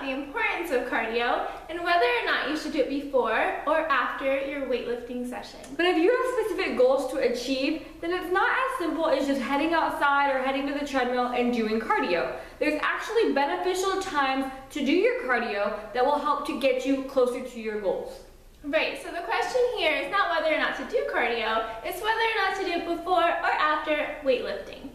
about the importance of cardio and whether or not you should do it before or after your weightlifting session. But if you have specific goals to achieve, then it's not as simple as just heading outside or heading to the treadmill and doing cardio. There's actually beneficial times to do your cardio that will help to get you closer to your goals. Right, so the question here is not whether or not to do cardio, it's whether or not to do it before or after weightlifting.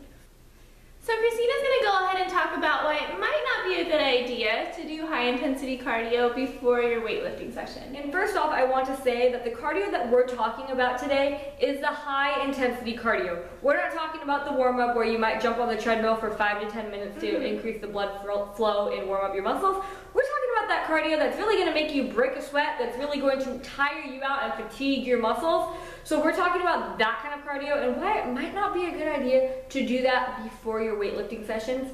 So Christina's going to go ahead and talk about why it might not be a good idea to do high intensity cardio before your weightlifting session. And first off, I want to say that the cardio that we're talking about today is the high intensity cardio. We're not talking about the warm up where you might jump on the treadmill for 5 to 10 minutes to increase the blood flow and warm up your muscles. We're talking about that cardio that's really going to make you break a sweat, that's really going to tire you out and fatigue your muscles. So we're talking about that kind of cardio and why it might not be a good idea to do that before your weightlifting sessions.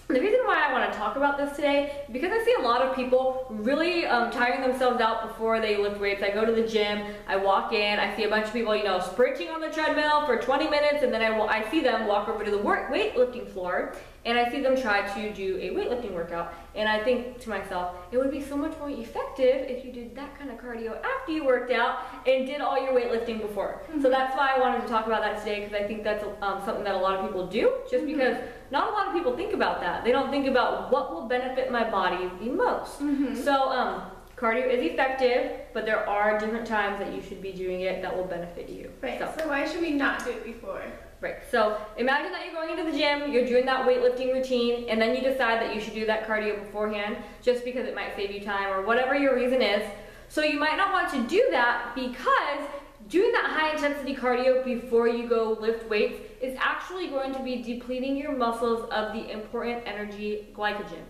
The reason why I want to talk about this today is because I see a lot of people really tiring themselves out before they lift weights. I go to the gym, I walk in, I see a bunch of people, sprinting on the treadmill for 20 minutes, and then I see them walk over to the weightlifting floor, and I see them try to do a weightlifting workout. And I think to myself, it would be so much more effective if you did that kind of cardio after you worked out and did all your weightlifting before. So that's why I wanted to talk about that today, because I think that's something that a lot of people do, just because not a lot of people think about that. They don't think about what will benefit my body the most. So cardio is effective, but there are different times that you should be doing it that will benefit you. Right, so why should we not do it before? Right, so imagine that you're going into the gym, you're doing that weightlifting routine, and then you decide that you should do that cardio beforehand just because it might save you time or whatever your reason is. So you might not want to do that because doing that high intensity cardio before you go lift weights is actually going to be depleting your muscles of the important energy glycogen.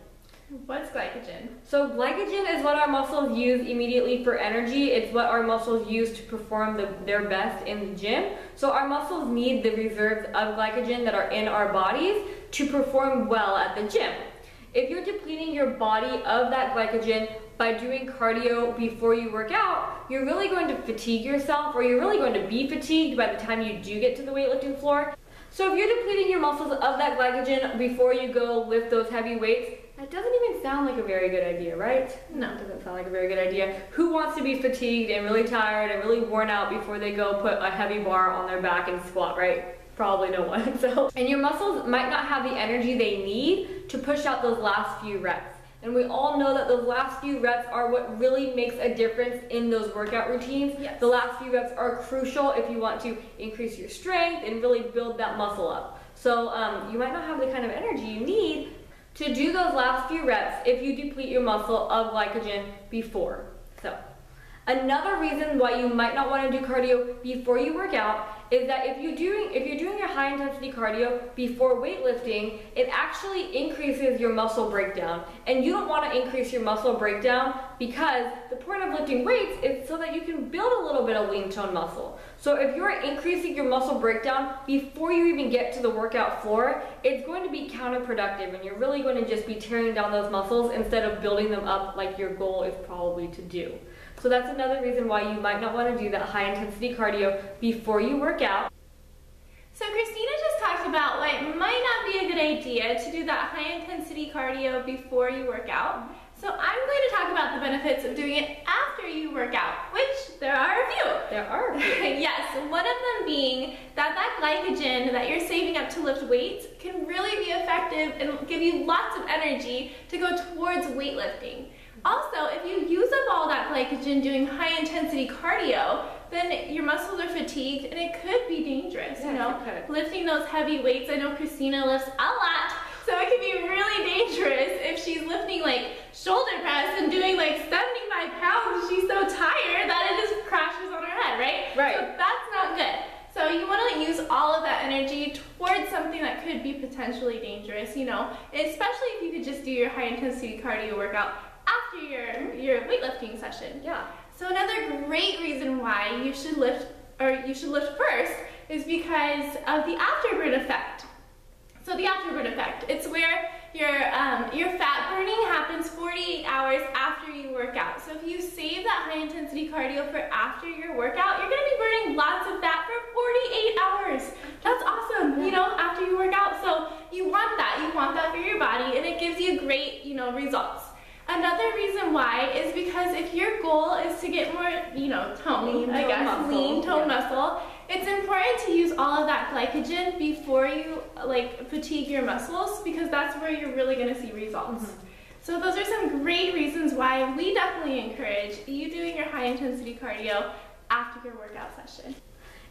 What's glycogen? So glycogen is what our muscles use immediately for energy. It's what our muscles use to perform their best in the gym. So our muscles need the reserves of glycogen that are in our bodies to perform well at the gym. If you're depleting your body of that glycogen by doing cardio before you work out, you're really going to fatigue yourself, or you're really going to be fatigued by the time you do get to the weightlifting floor. So if you're depleting your muscles of that glycogen before you go lift those heavy weights, that doesn't even sound like a very good idea, right? No. It doesn't sound like a very good idea. Who wants to be fatigued and really tired and really worn out before they go put a heavy bar on their back and squat, right? Probably no one. And your muscles might not have the energy they need to push out those last few reps. And we all know that those last few reps are what really makes a difference in those workout routines. Yes. The last few reps are crucial if you want to increase your strength and really build that muscle up. So you might not have the kind of energy you need to do those last few reps if you deplete your muscle of glycogen before. So another reason why you might not want to do cardio before you work out is that if you're doing your high intensity cardio before weightlifting, it actually increases your muscle breakdown. And you don't want to increase your muscle breakdown because the point of lifting weights is so that you can build a little bit of lean tone muscle. So if you're increasing your muscle breakdown before you even get to the workout floor, it's going to be counterproductive, and you're really going to just be tearing down those muscles instead of building them up like your goal is probably to do. So that's another reason why you might not want to do that high intensity cardio before you work out. So Christina just talked about why it might not be a good idea to do that high intensity cardio before you work out. So I'm going to talk about the benefits of doing it after you work out, which there are a few. There are a few. Yes, one of them being that glycogen that you're saving up to lift weights can really be effective and give you lots of energy to go towards weightlifting. Also, if you use up all that glycogen doing high intensity cardio, then your muscles are fatigued and it could be dangerous, lifting those heavy weights. I know Christina lifts a lot, so it can be really dangerous if she's lifting like shoulder press and doing like 75 pounds. She's so tired that it just crashes on her head, right? Right. So that's not good. So you want to use all of that energy towards something that could be potentially dangerous, especially if you could just do your high intensity cardio workout after your weightlifting session. Yeah. So another great reason why you should lift first is because of the afterburn effect. So the afterburn effect, it's where your fat burning happens 48 hours after you work out. So if you save that high intensity cardio for after your workout, you're going to be burning lots of fat for 48 hours. That's awesome, after you work out. So you want that for your body, and it gives you great, results. Another reason why is because if your goal is to get more, tone, lean tone muscle, it's important to use all of that glycogen before you fatigue your muscles, because that's where you're really going to see results. So those are some great reasons why we definitely encourage you doing your high intensity cardio after your workout session.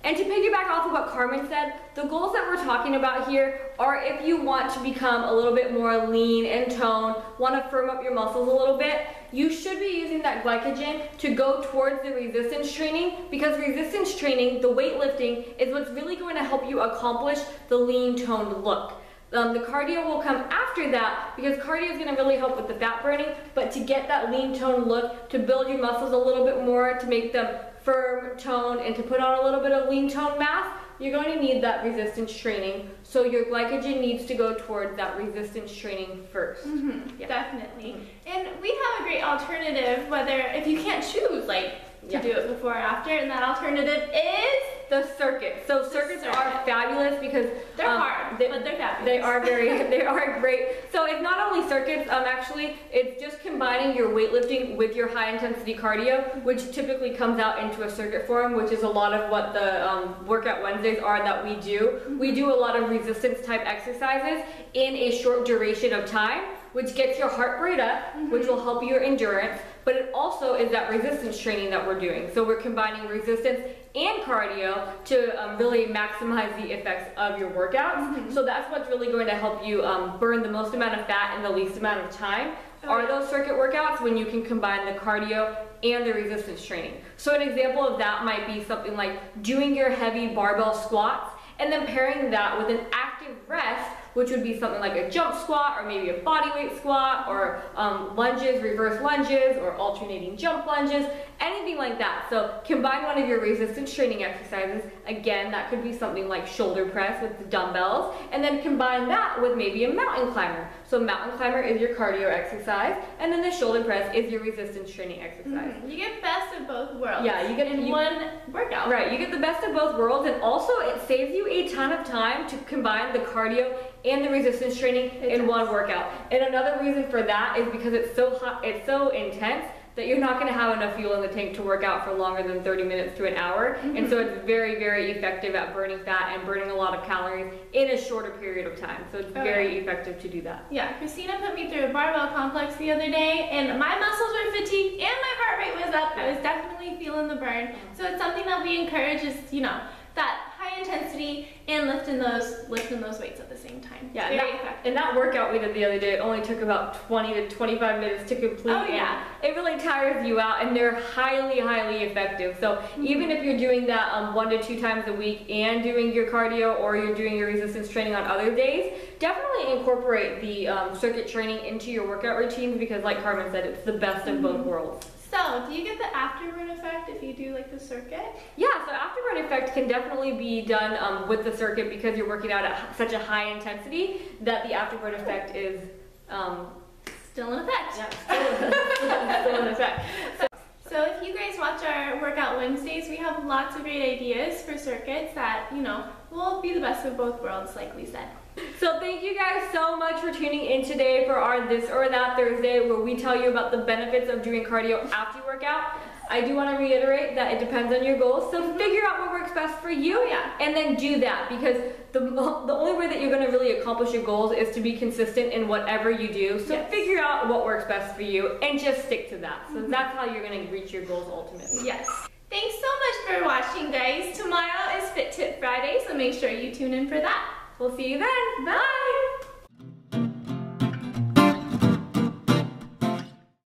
And to piggyback off of what Carmen said, the goals that we're talking about here are if you want to become a little bit more lean and toned, want to firm up your muscles a little bit, you should be using that glycogen to go towards the resistance training, because resistance training, the weightlifting, is what's really going to help you accomplish the lean toned look. The cardio will come after that, because cardio is going to really help with the fat burning, but to get that lean toned look, to build your muscles a little bit more, to make them firm, toned, and to put on a little bit of lean toned mass, you're going to need that resistance training. So your glycogen needs to go towards that resistance training first. Definitely. And we have a great alternative, whether if you can't choose to do it before or after, and that alternative is the circuit. So circuits are fabulous because they're hard, but they're fabulous. They are great. So it's not only circuits, actually, it's just combining your weightlifting with your high intensity cardio, which typically comes out into a circuit form, which is a lot of what the Workout Wednesdays are that we do. We do a lot of resistance type exercises in a short duration of time, which gets your heart rate up, which will help your endurance, but it also is that resistance training that we're doing. So we're combining resistance and cardio to really maximize the effects of your workouts. So that's what's really going to help you burn the most amount of fat in the least amount of time. Are those circuit workouts when you can combine the cardio and the resistance training. So an example of that might be something like doing your heavy barbell squats and then pairing that with an active rest, which would be something like a jump squat or maybe a body weight squat or lunges, reverse lunges, or alternating jump lunges, anything like that. So combine one of your resistance training exercises. Again, that could be something like shoulder press with the dumbbells, and then combine that with maybe a mountain climber. So mountain climber is your cardio exercise, and then the shoulder press is your resistance training exercise. You get best of both worlds. Yeah, you get in one workout. Right, you get the best of both worlds, and also it saves you a ton of time to combine the cardio and the resistance training in one workout. And another reason for that is because it's so hot, it's so intense that you're not going to have enough fuel in the tank to work out for longer than 30 minutes to an hour. And so it's very, very effective at burning fat and burning a lot of calories in a shorter period of time. So it's very effective to do that. Yeah, Christina put me through a barbell complex the other day, and my muscles were fatigued and my heart rate was up. I was definitely feeling the burn. So it's something that we encourage is, that high intensity and lifting those weights at the same time. Yeah, very effective. And that workout we did the other day only took about 20 to 25 minutes to complete. Oh yeah. It really tires you out, and they're highly, highly effective. So even if you're doing that 1 to 2 times a week and doing your cardio, or you're doing your resistance training on other days, definitely incorporate the circuit training into your workout routines, because like Carmen said, it's the best of both worlds. So, do you get the afterburn effect if you do the circuit? Yeah, so afterburn effect can definitely be done with the circuit, because you're working out at such a high intensity that the afterburn effect is still in effect. Yeah, still in effect. So if you guys watch our Workout Wednesdays, we have lots of great ideas for circuits that, will be the best of both worlds, like we said. So thank you guys so much for tuning in today for our This or That Thursday, where we tell you about the benefits of doing cardio after you work out. I do want to reiterate that it depends on your goals, so figure out what works best for you, and then do that, because the only way that you're going to really accomplish your goals is to be consistent in whatever you do. So figure out what works best for you and just stick to that. So that's how you're going to reach your goals ultimately. Yes. Thanks so much for watching, guys. Tomorrow is Fit Tip Friday, so make sure you tune in for that. We'll see you then. Bye.